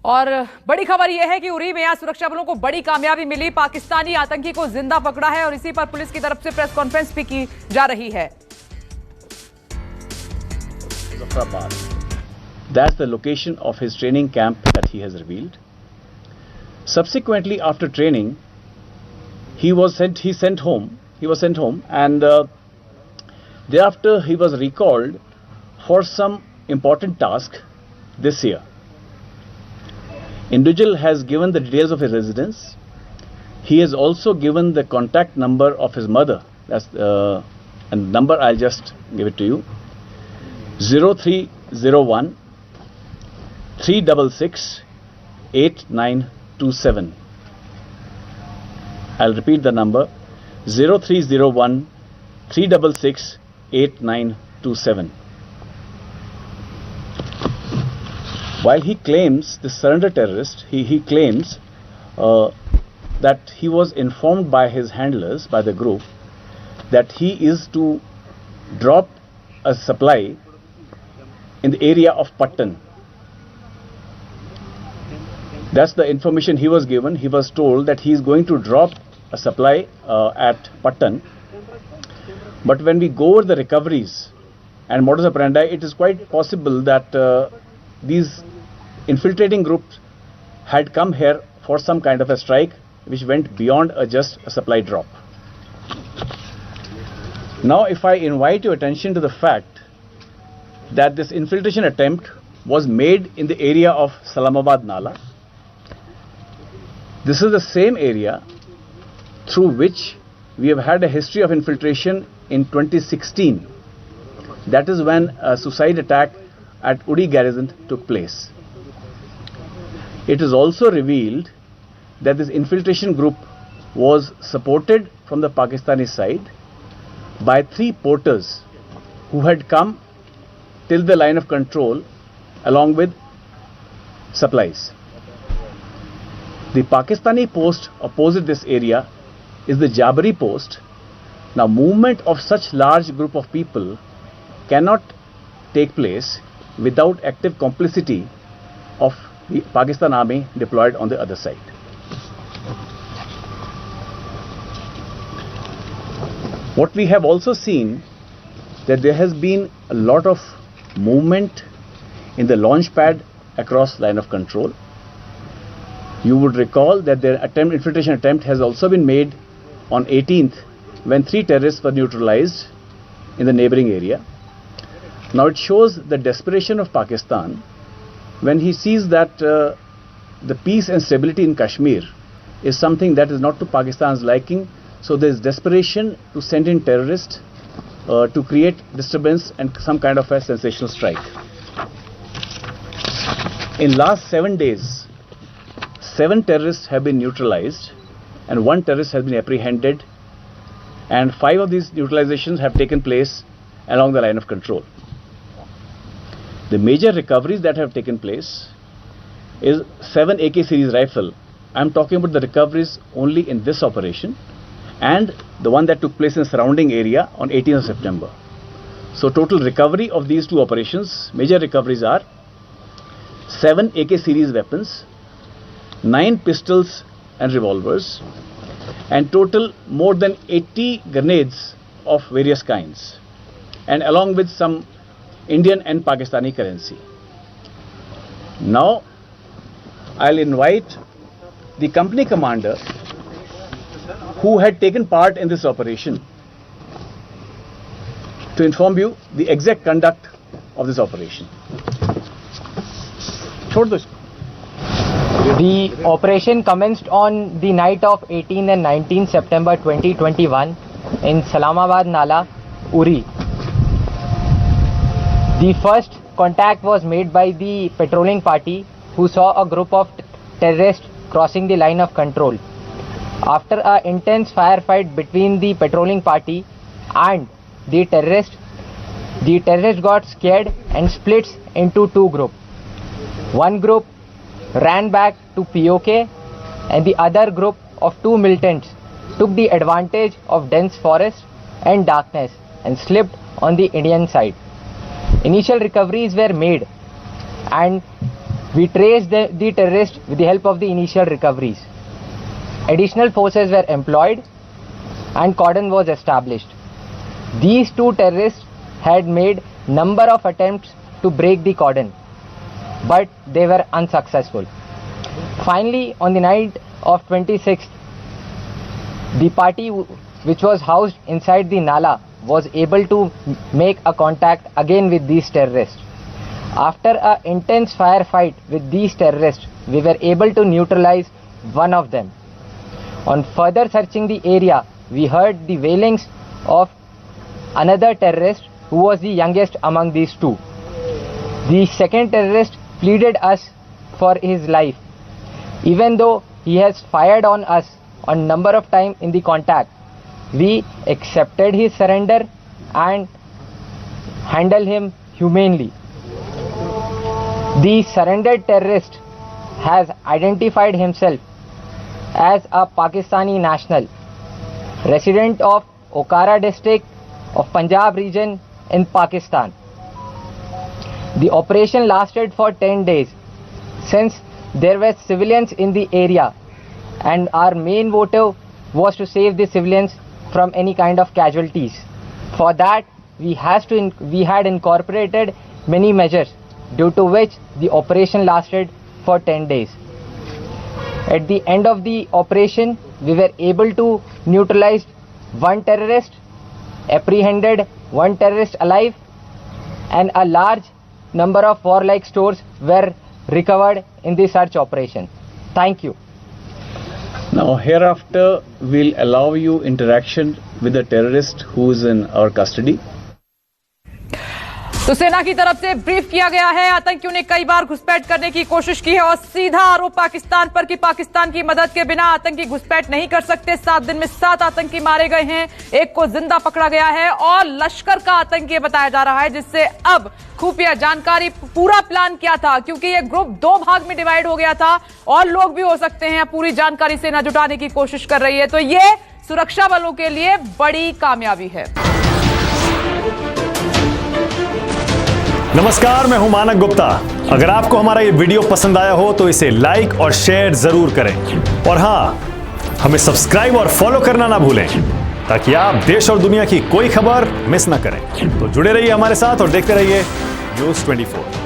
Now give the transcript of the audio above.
और बड़ी खबर यह है कि उरी में आज सुरक्षा बलों को बड़ी कामयाबी मिली। पाकिस्तानी आतंकी को जिंदा पकड़ा है और इसी पर पुलिस की तरफ से प्रेस कॉन्फ्रेंस भी की जा रही है। That's the location of his training camp that he has revealed. Subsequently, after training, he was sent home, and thereafter he was recalled for some important task this year. Individual has given the details of his residence. He has also given the contact number of his mother. That's a number. I'll just give it to you: 0301 366 8927. I'll repeat the number: 0301 366 8927. While he claims, the surrender terrorist, he claims that he was informed by his handlers, by the group, that he is to drop a supply in the area of Patan. That's the information he was given. He was told that he is going to drop a supply at Patan. But when we go over the recoveries and modus operandi, it is quite possible that these infiltrating groups had come here for some kind of a strike which went beyond just a supply drop. Now, if I invite your attention to the fact that this infiltration attempt was made in the area of Salamabad Nala. This is the same area through which we have had a history of infiltration in 2016. That is when a suicide attack at Uri garrison took place. It is also revealed that this infiltration group was supported from the Pakistani side by 3 porters who had come till the line of control along with supplies. The Pakistani post opposite this area is the Jabari post. Now, movement of such large group of people cannot take place without active complicity of the Pakistan army deployed on the other side. What we have also seen, that there has been a lot of movement in the launch pad across line of control. You would recall that their infiltration attempt has also been made on 18th when 3 terrorists were neutralized in the neighboring area. Now it shows the desperation of Pakistan when he sees that the peace and stability in Kashmir is something that is not to Pakistan's liking. So there is desperation to send in terrorists to create disturbance and some kind of a sensational strike. In last 7 days, 7 terrorists have been neutralized and 1 terrorist has been apprehended, and 5 of these neutralizations have taken place along the line of control. The major recoveries that have taken place is 7 AK series rifle. I am talking about the recoveries only in this operation and the one that took place in the surrounding area on 18th of September. So total recovery of these 2 operations, major recoveries are 7 AK series weapons, 9 pistols and revolvers, and total more than 80 grenades of various kinds, and along with some Indian and Pakistani currency. Now I'll invite the company commander who had taken part in this operation to inform you the exact conduct of this operation. The operation commenced on the night of 18 and 19 September 2021 in Salamabad Nala, Uri. The first contact was made by the patrolling party who saw a group of terrorists crossing the line of control. After an intense firefight between the patrolling party and the terrorists got scared and split into 2 groups. One group ran back to POK and the other group of 2 militants took the advantage of dense forest and darkness and slipped on the Indian side. Initial recoveries were made and We traced the terrorists with the help of the initial recoveries. Additional forces were employed and cordon was established. These two terrorists had made number of attempts to break the cordon, but they were unsuccessful. Finally, on the night of 26th, the party which was housed inside the Nala was able to make a contact again with these terrorists. After an intense firefight with these terrorists, we were able to neutralize one of them. On further searching the area, we heard the wailings of another terrorist who was the youngest among these two. The second terrorist pleaded us for his life. Even though he has fired on us on number of times in the contact, we accepted his surrender and handled him humanely. The surrendered terrorist has identified himself as a Pakistani national, resident of Okara district of Punjab region in Pakistan. The operation lasted for 10 days since there were civilians in the area, and our main motive was to save the civilians from any kind of casualties. For that, we had incorporated many measures, due to which the operation lasted for 10 days. At the end of the operation, we were able to neutralize one terrorist, apprehended one terrorist alive, and a large number of warlike stores were recovered in the search operation. Thank you. Now, hereafter, we'll allow you interaction with the terrorist who is in our custody. तो सेना की तरफ से brief किया गया है। आतंकियों ने कई बार घुसपैठ करने की कोशिश की है और सीधा आरोप पाकिस्तान पर कि पाकिस्तान की मदद के बिना आतंकी घुसपैठ नहीं कर सकते। 7 दिन में 7 आतंकी मारे गए हैं, एक को जिंदा पकड़ा गया है और लश्कर का आतंकी बताया जा रहा है, जिससे अब खुफिया जानकारी, पूरा प्लान क्या था, क्योंकि यह ग्रुप 2 भाग में डिवाइड हो गया था और लोग भी हो सकते हैं। पूरी जानकारी सेना जुटाने की कोशिश कर रही है, तो यह सुरक्षा बलों के लिए बड़ी कामयाबी है। नमस्कार, मैं हूं मानक गुप्ता। अगर आपको हमारा ये वीडियो पसंद आया हो तो इसे लाइक और शेयर जरूर करें, और हां, हमें सब्सक्राइब और फॉलो करना ना भूलें ताकि आप देश और दुनिया की कोई खबर मिस ना करें। तो जुड़े रहिए हमारे साथ और देखते रहिए न्यूज़ 24।